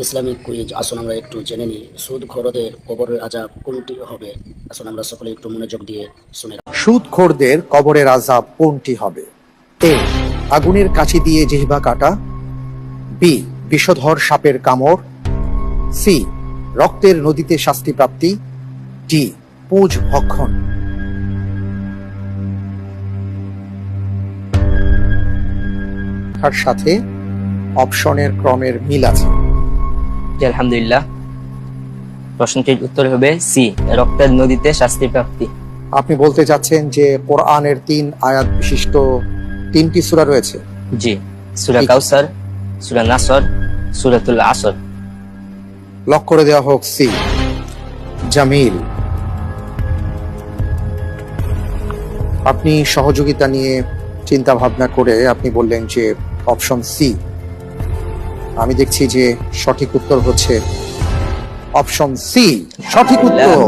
Islamic quiz. আসুন আমরা একটু জেনে নিই সুদখোরদের কবরের আযাব কোনটি হবে। আসুন আমরা সকলে একটু মনোযোগ দিয়ে শুনে রাখি। সুদখোরদের কবরের আযাব কোনটি হবে? এ, আগুনের কাঠি দিয়ে জিহ্বা কাটা। বি, বিষধর সাপের কামড়। সি, রক্তের নদীতে শাস্তি প্রাপ্তি। ডি, পুঁজ ভক্ষণ। তার সাথে অপশনের ক্রমের মিল আছে। জি, আলহামদুলিল্লাহ। প্রশ্নটির উত্তর হবে সি, রক্তের নদীতে শাস্তি প্রাপ্তি। আপনি বলতে চাচ্ছেন যে কোরআনের 3 আয়াত বিশিষ্ট 3টি সূরা রয়েছে? জি, সূরা ঠিক। কাউসার, সূরা নাসর, সূরাতুল আসর। লক করে দেওয়া হোক সি। জামিল, আপনি সহযোগিতা নিয়ে চিন্তা ভাবনা করে আপনি বললেন যে অপশন সি। আমি দেখছি যে সঠিক উত্তর হচ্ছে অপশন সি। সঠিক উত্তর।